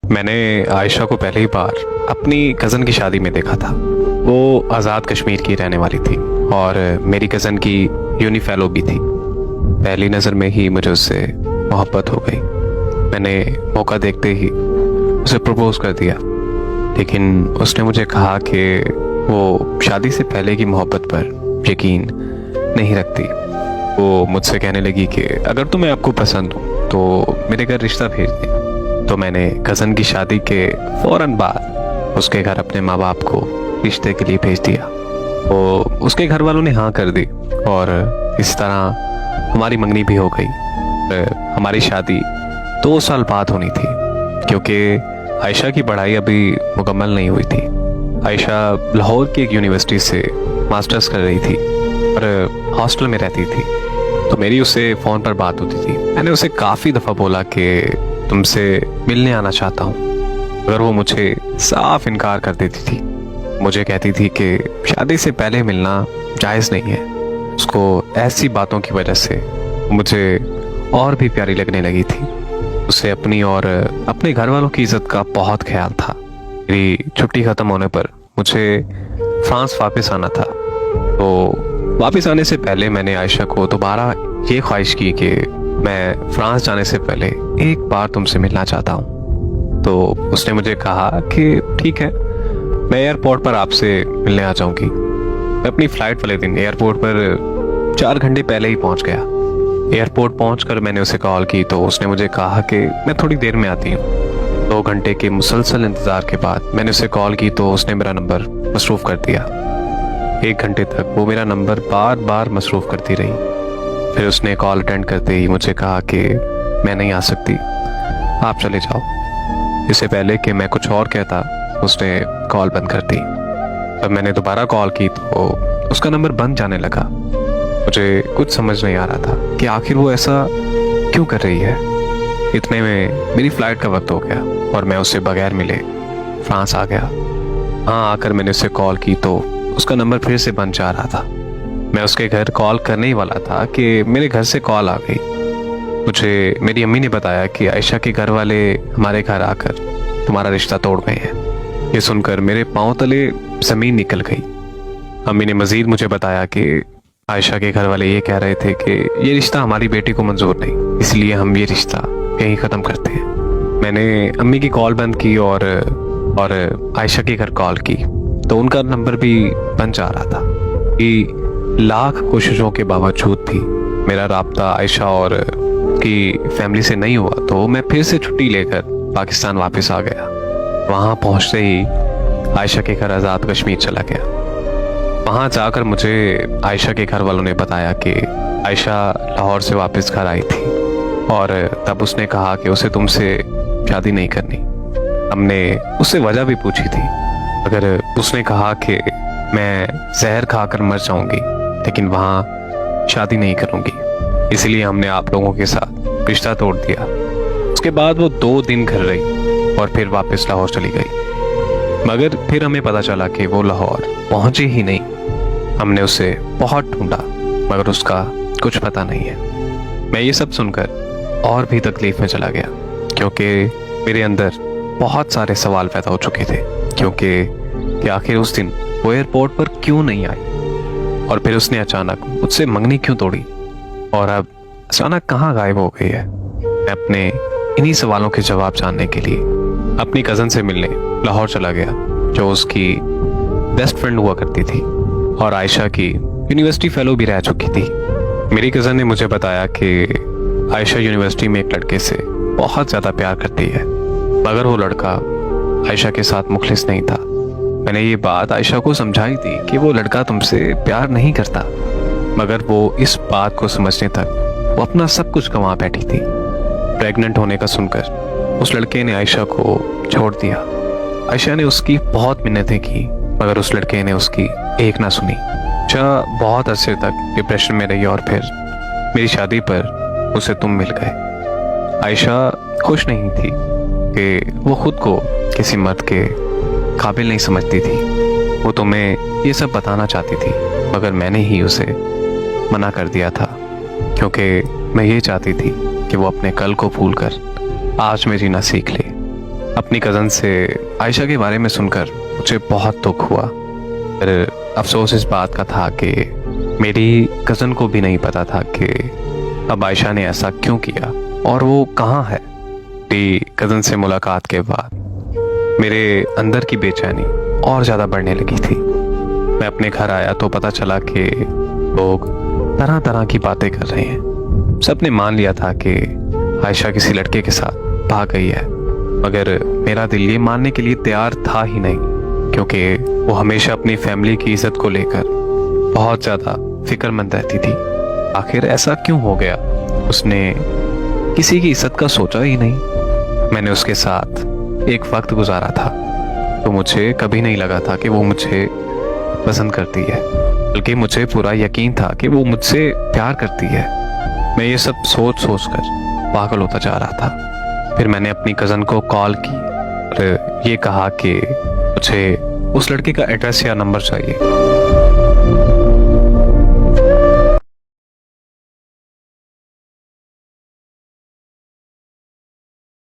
मैंने आयशा को पहली बार अपनी कज़न की शादी में देखा था। वो आज़ाद कश्मीर की रहने वाली थी और मेरी कज़न की यूनी फेलो भी थी। पहली नज़र में ही मुझे उससे मोहब्बत हो गई। मैंने मौका देखते ही उसे प्रपोज कर दिया, लेकिन उसने मुझे कहा कि वो शादी से पहले की मोहब्बत पर यकीन नहीं रखती। वो मुझसे कहने लगी कि अगर तुम्हें आपको पसंद हो तो मेरे घर रिश्ता भेज दे। तो मैंने कज़न की शादी के फ़ौरन बाद उसके घर अपने माँ बाप को रिश्ते के लिए भेज दिया। तो उसके घर वालों ने हाँ कर दी और इस तरह हमारी मंगनी भी हो गई। हमारी शादी 2 साल बाद होनी थी, क्योंकि आयशा की पढ़ाई अभी मुकम्मल नहीं हुई थी। आयशा लाहौर की एक यूनिवर्सिटी से मास्टर्स कर रही थी और हॉस्टल में रहती थी। तो मेरी उससे फ़ोन पर बात होती थी। मैंने उसे काफ़ी दफ़ा बोला कि तुमसे मिलने आना चाहता हूँ, मगर वो मुझे साफ इनकार कर देती थी। मुझे कहती थी कि शादी से पहले मिलना जायज़ नहीं है। उसको ऐसी बातों की वजह से मुझे और भी प्यारी लगने लगी थी। उसे अपनी और अपने घर वालों की इज्जत का बहुत ख्याल था। मेरी छुट्टी ख़त्म होने पर मुझे फ्रांस वापस आना था। तो वापस आने से पहले मैंने आयशा को दोबारा ये ख्वाहिश की कि मैं फ्रांस जाने से पहले एक बार तुमसे मिलना चाहता हूँ। तो उसने मुझे कहा कि ठीक है, मैं एयरपोर्ट पर आपसे मिलने आ जाऊंगी। मैं अपनी फ़्लाइट वाले दिन एयरपोर्ट पर 4 घंटे पहले ही पहुंच गया। एयरपोर्ट पहुंचकर मैंने उसे कॉल की तो उसने मुझे कहा कि मैं थोड़ी देर में आती हूँ। 2 घंटे के मुसलसल इंतज़ार के बाद मैंने उसे कॉल की तो उसने मेरा नंबर मसरूफ़ कर दिया। 1 घंटे तक वो मेरा नंबर बार बार मसरूफ़ करती रही। फिर उसने कॉल अटेंड करते ही मुझे कहा कि मैं नहीं आ सकती, आप चले जाओ। इससे पहले कि मैं कुछ और कहता उसने कॉल बंद कर दी। अब मैंने दोबारा कॉल की तो उसका नंबर बंद जाने लगा। मुझे कुछ समझ नहीं आ रहा था कि आखिर वो ऐसा क्यों कर रही है। इतने में मेरी फ़्लाइट का वक्त हो गया और मैं उससे बगैर मिले फ्रांस आ गया। हाँ, आकर मैंने उसे कॉल की तो उसका नंबर फिर से बंद जा रहा था। मैं उसके घर कॉल करने ही वाला था कि मेरे घर से कॉल आ गई। मुझे मेरी अम्मी ने बताया कि आयशा के घर वाले हमारे घर आकर तुम्हारा रिश्ता तोड़ गए हैं। ये सुनकर मेरे पांव तले ज़मीन निकल गई। अम्मी ने मज़ीद मुझे बताया कि आयशा के घर वाले ये कह रहे थे कि ये रिश्ता हमारी बेटी को मंजूर नहीं, इसलिए हम ये रिश्ता यहीं ख़त्म करते हैं। मैंने अम्मी की कॉल बंद की और आयशा के घर कॉल की तो उनका नंबर भी बंद जा रहा था। कि लाख कोशिशों के बावजूद भी मेरा राब्ता आयशा और की फैमिली से नहीं हुआ तो मैं फिर से छुट्टी लेकर पाकिस्तान वापस आ गया। वहाँ पहुँचते ही आयशा के घर आज़ाद कश्मीर चला गया। वहाँ जाकर मुझे आयशा के घर वालों ने बताया कि आयशा लाहौर से वापस घर आई थी और तब उसने कहा कि उसे तुमसे शादी नहीं करनी। हमने उससे वजह भी पूछी थी, अगर उसने कहा कि मैं जहर खाकर मर जाऊंगी लेकिन वहाँ शादी नहीं करूंगी, इसलिए हमने आप लोगों के साथ रिश्ता तोड़ दिया। उसके बाद वो 2 दिन घर रही और फिर वापस लाहौर चली गई। मगर फिर हमें पता चला कि वो लाहौर पहुंची ही नहीं। हमने उसे बहुत ढूंढा मगर उसका कुछ पता नहीं है। मैं ये सब सुनकर और भी तकलीफ में चला गया, क्योंकि मेरे अंदर बहुत सारे सवाल पैदा हो चुके थे। क्योंकि आखिर उस दिन वो एयरपोर्ट पर क्यों नहीं आई और फिर उसने अचानक मुझसे मंगनी क्यों तोड़ी और अब अचानक कहाँ गायब हो गई है। मैं अपने इन्हीं सवालों के जवाब जानने के लिए अपनी कज़न से मिलने लाहौर चला गया, जो उसकी बेस्ट फ्रेंड हुआ करती थी और आयशा की यूनिवर्सिटी फेलो भी रह चुकी थी। मेरी कज़न ने मुझे बताया कि आयशा यूनिवर्सिटी में एक लड़के से बहुत ज़्यादा प्यार करती है, मगर वो लड़का आयशा के साथ मुखलिस नहीं था। मैंने ये बात आयशा को समझाई थी कि वो लड़का तुमसे प्यार नहीं करता, मगर वो इस बात को समझने तक वो अपना सब कुछ गंवा बैठी थी। प्रेग्नेंट होने का सुनकर उस लड़के ने आयशा को छोड़ दिया। आयशा ने उसकी बहुत मिन्नतें की, मगर उस लड़के ने उसकी एक ना सुनी। आयशा बहुत अरसे तक डिप्रेशन में रही और फिर मेरी शादी पर उसे तुम मिल गए। आयशा खुश नहीं थी कि वो खुद को किसी मर्द के काबिल नहीं समझती थी। वो तुम्हें ये सब बताना चाहती थी, मगर मैंने ही उसे मना कर दिया था, क्योंकि मैं ये चाहती थी कि वो अपने कल को भूलकर आज में जीना सीख ले। अपनी कज़न से आयशा के बारे में सुनकर मुझे बहुत दुख हुआ। पर अफसोस इस बात का था कि मेरी कज़न को भी नहीं पता था कि अब आयशा ने ऐसा क्यों किया और वो कहाँ है। मेरी कज़न से मुलाकात के बाद मेरे अंदर की बेचैनी और ज़्यादा बढ़ने लगी थी। मैं अपने घर आया तो पता चला कि लोग तरह तरह की बातें कर रहे हैं। सबने मान लिया था कि आयशा किसी लड़के के साथ भाग गई है, मगर मेरा दिल ये मानने के लिए तैयार था ही नहीं, क्योंकि वो हमेशा अपनी फैमिली की इज्जत को लेकर बहुत ज़्यादा फिक्रमंद रहती थी। आखिर ऐसा क्यों हो गया? उसने किसी की इज्जत का सोचा ही नहीं। मैंने उसके साथ एक वक्त गुजारा था तो मुझे कभी नहीं लगा था कि वो मुझे पसंद करती है, बल्कि मुझे पूरा यकीन था कि वो मुझसे प्यार करती है। मैं ये सब सोच सोच कर पागल होता जा रहा था। फिर मैंने अपनी कज़न को कॉल की और ये कहा कि मुझे उस लड़के का एड्रेस या नंबर चाहिए।